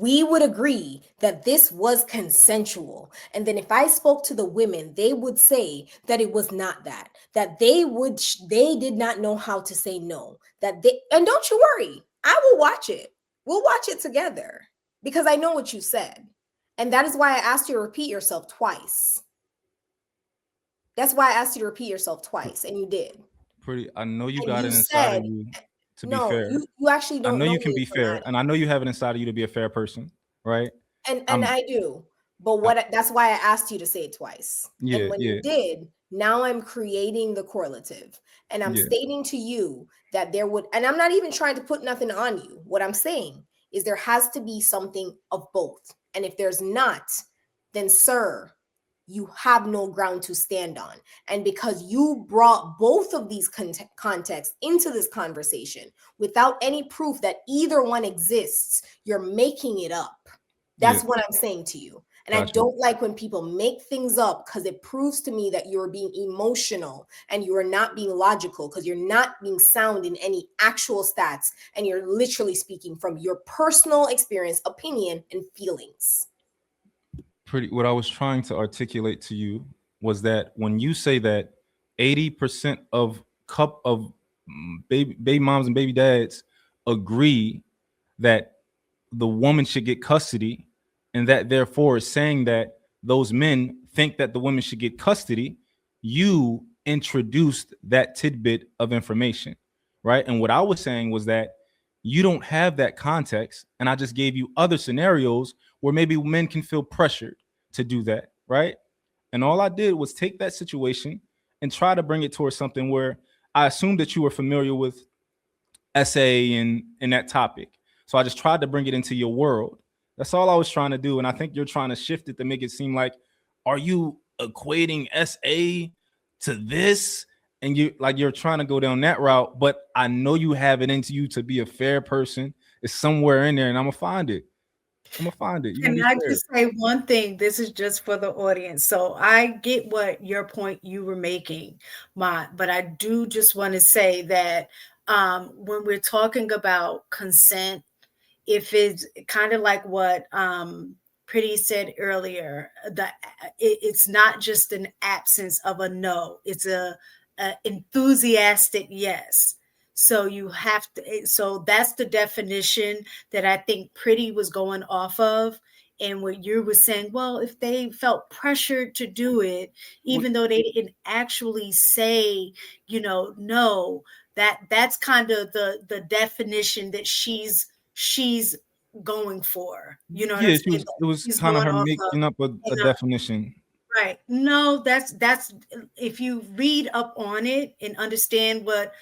we would agree that this was consensual. And then if I spoke to the women, they would say that it was not that, that they did not know how to say no, that they, and don't you worry, I will watch it. We'll watch it together because I know what you said. And that is why I asked you to repeat yourself twice. That's why I asked you to repeat yourself twice, and you did. I know you And got you it inside of said, you to be no, fair. you actually I don't know know you can me be for fair, that. and I know you have it inside of you to be a fair person, right? And I'm I do. But I, that's why I asked you to say it twice. And yeah, when you yeah, did, now I'm creating the correlative. And I'm yeah. stating to you that there would, and I'm not even trying to put nothing on you. What I'm saying is there has to be something of both. And if there's not, then sir, you have no ground to stand on. And because you brought both of these contexts into this conversation without any proof that either one exists, you're making it up. Yeah, That's what I'm saying to you. And I got you. don't like when people make things up because it proves to me that you're being emotional and you are not being logical because you're not being sound in any actual stats and you're literally speaking from your personal experience, opinion, and feelings. What I was trying to articulate to you was that when you say that 80% of baby moms and baby dads agree that the woman should get custody, and that therefore is saying that those men think that the women should get custody, you introduced that tidbit of information, right? And what I was saying was that you don't have that context, and I just gave you other scenarios where maybe men can feel pressured to do that, right? And all I did was take that situation and try to bring it towards something where I assumed that you were familiar with essay and that topic. So I just tried to bring it into your world. That's all I was trying to do. And I think you're trying to shift it to make it seem like, are you equating SA to this? And you're trying to go down that route, but I know you have it into you to be a fair person. It's somewhere in there, and I'm gonna find it. I'm gonna find it. You're gonna Can be I fair. just say one thing? This is just for the audience. So I get what your point you were making, but I do just want to say that when we're talking about consent, if it's kind of like what Pretty said earlier, it's not just an absence of a no; it's a enthusiastic yes. So you have to. So that's the definition that I think Pretty was going off of. And what you were saying, well, if they felt pressured to do it, What, even though they didn't actually say, no, that's kind of the definition that she's going for. You know what I'm yeah, saying? it was She's kind of going her off of, making up you a know, definition. right. No, that's if you read up on it and understand what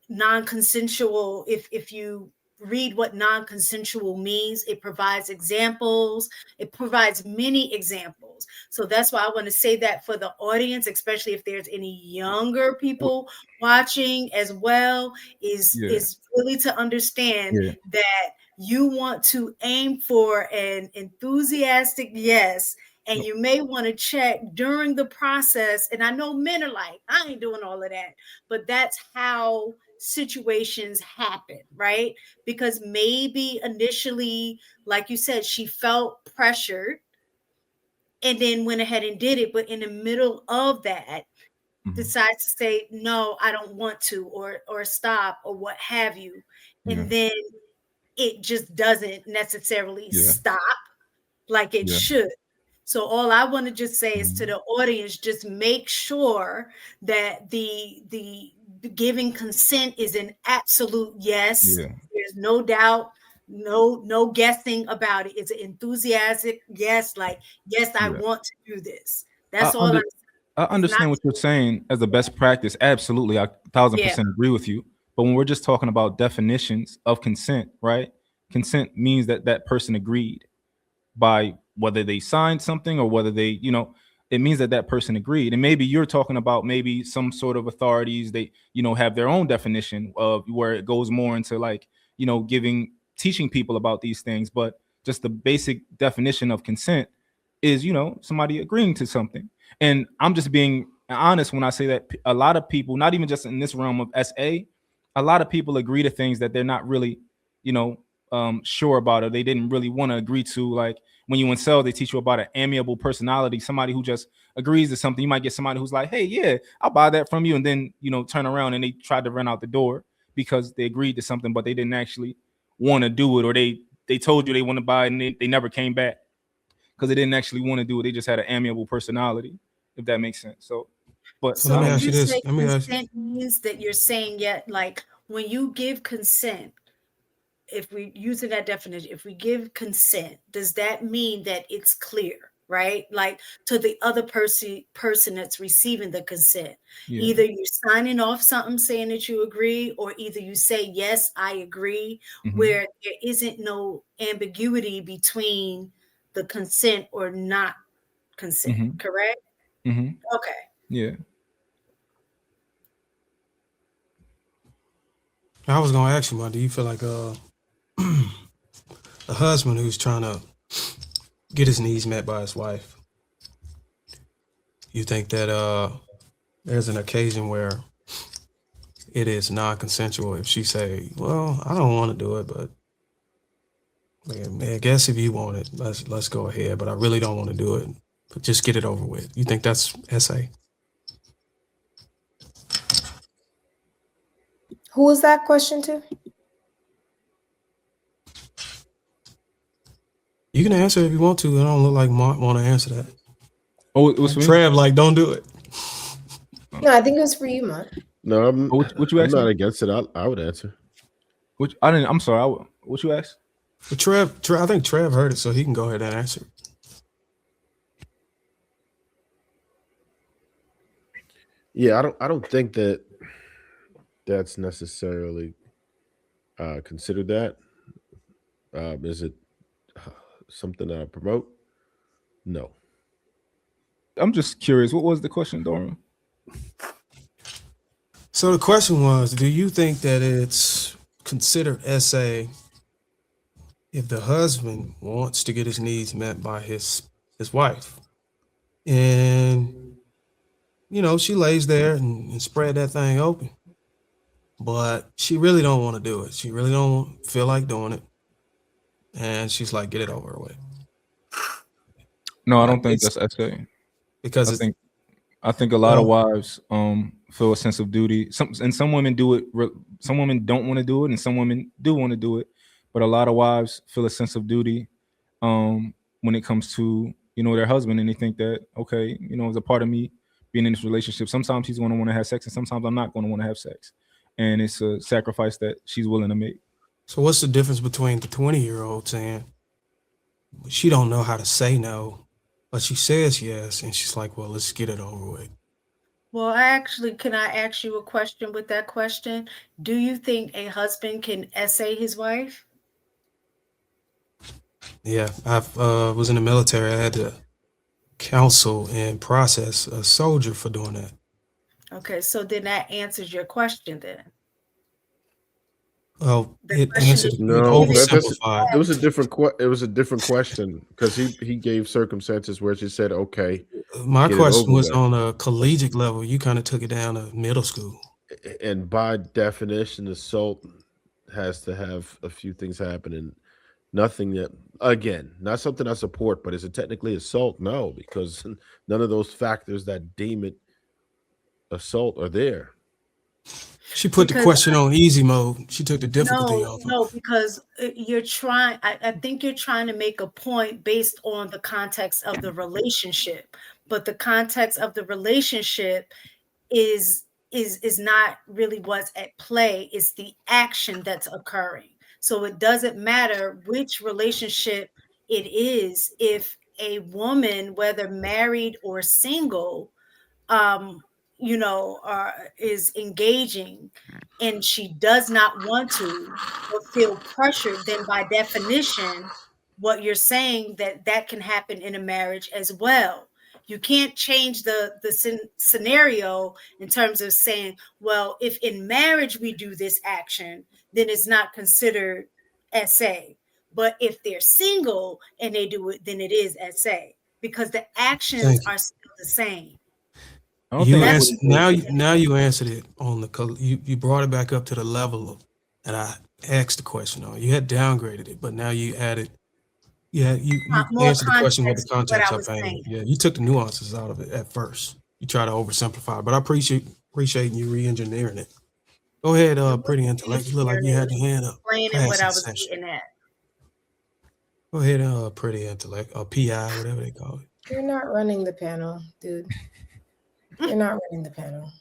non-consensual, if you read what non-consensual means, it provides examples, it provides many examples. So that's why I want to say that for the audience, especially if there's any younger What, people watching as well, yeah, is really to understand yeah. that you want to aim for an enthusiastic yes, and you may want to check during the process. And I know men are like, I ain't doing all of that, but that's how situations happen, right? Because maybe initially, like you said, she felt pressured and then went ahead and did it, but in the middle of that Mhm. decides to say no, I don't want to, or stop, or what have you. Yeah, And then it just doesn't necessarily yeah, stop like it yeah. should. So all I want to just say is to Mhm. the audience, just make sure that the giving consent is an absolute yes. Yeah, There's no doubt, no guessing about it. It's an enthusiastic yes, like yes, I yeah. want to do this. I That's all I'm under saying. I It's not, understand what you're saying as the best practice. Absolutely, I thousand yeah. percent agree with you. But when we're just talking about definitions of consent, right? Consent means that that person agreed by whether they signed something or whether they, it means that that person agreed. And maybe you're talking about maybe some sort of authorities, they, have their own definition of where it goes more into like, teaching people about these things. But just the basic definition of consent is, somebody agreeing to something. And I'm just being honest when I say that a lot of people, not even just in this realm of SA, a lot of people agree to things that they're not really, you know, sure about, or they didn't really want to agree to. Like when you in sales, they teach you about an amiable personality, somebody who just agrees to something. You might get somebody who's like, hey, yeah, I'll buy that from you, and then turn around and they tried to run out the door because they agreed to something, but they didn't actually want to do it, or they told you they want to buy it and they never came back because they didn't actually want to do it. They just had an amiable personality, if that makes sense. So, but So let So me when ask you you this. say Let me ask. consent means that you're saying, yet like when you give consent, if we using that definition, if we give consent, does that mean that it's clear, right? Like to the other person that's receiving the consent. yeah. Either you're signing off something saying that you agree, or either you say, yes, I agree, where there isn't no ambiguity between the consent or not consent, correct? Okay. Yeah. I was gonna ask you, do you feel like a husband who's trying to get his needs met by his wife, you think that there's an occasion where it is non-consensual if she say, well, I don't want to do it, but I guess if you want it, let's go ahead, but I really don't want to do it, but just get it over with. You think that's SA? Who was that question to? You can answer if you want to. I don't look like Mark want to answer that. Oh, it was for me? Trev, like, don't do it. No, I think it was for you, Mark. No, I'm, what you I'm asked not me? against it. I would answer. Which I didn't. I'm sorry. What you asked? But Trev, I think Trev heard it, so he can go ahead and answer. Yeah, I don't think that's necessarily considered that. Is it something that I promote? No. I'm just curious. What was the question, Dora? So the question was, do you think that it's considered SA if the husband wants to get his needs met by his wife, and she lays there and spread that thing open, but she really don't want to do it. She really don't feel like doing it, and she's like, get it over with. No, I don't think that's SA. Because I think a lot of wives feel a sense of duty. Some women do it. Some women don't want to do it, and some women do want to do it. But a lot of wives feel a sense of duty when it comes to their husband, and they think that, okay, as a part of me being in this relationship, sometimes he's going to want to have sex, and sometimes I'm not going to want to have sex, and it's a sacrifice that she's willing to make. So what's the difference between the 20-year-old saying she don't know how to say no, but she says yes, and she's like, well, let's get it over with? Well, can I ask you a question with that question? Do you think a husband can essay his wife? Yeah, I was in the military. I had to counsel and process a soldier for doing that. Okay, so then that answers your question then. Well, The it question answered is- it No, oversimplified. it was a different question because he gave circumstances where she said, okay, My get it question over was with. on a collegiate level. You kind of took it down to middle school. And by definition, assault has to have a few things happen, and nothing that, again, not something I support, but is it technically assault? No, because none of those factors that deem it assault are there. She put the Because question on easy mode. She took the difficulty off. No, because you're trying, I think you're trying to make a point based on the context of the relationship, but the context of the relationship is not really what's at play. It's the action that's occurring. So it doesn't matter which relationship it is. If a woman, whether married or single, is engaging and she does not want to or feel pressured, then by definition, what you're saying that can happen in a marriage as well. You can't change the scenario in terms of saying, well, if in marriage we do this action, then it's not considered SA. But if they're single and they do it, then it is SA because the actions Thank you. are still the same. I don't You think answered, That's- now you answered it on you brought it back up to the level that asked the question on. You had downgraded it, but now you added. Yeah, you More answered the question with the context to what context I I was painted. saying. Yeah, you took the nuances out of it at first. You try to oversimplify, but I appreciate you re-engineering it. Go ahead, pretty intellect. You look like you had your hand up. Explaining what Class I in was session. getting at. Go ahead, pretty intellect, or PI, whatever they call it. You're not running the panel, dude. You're not running the panel.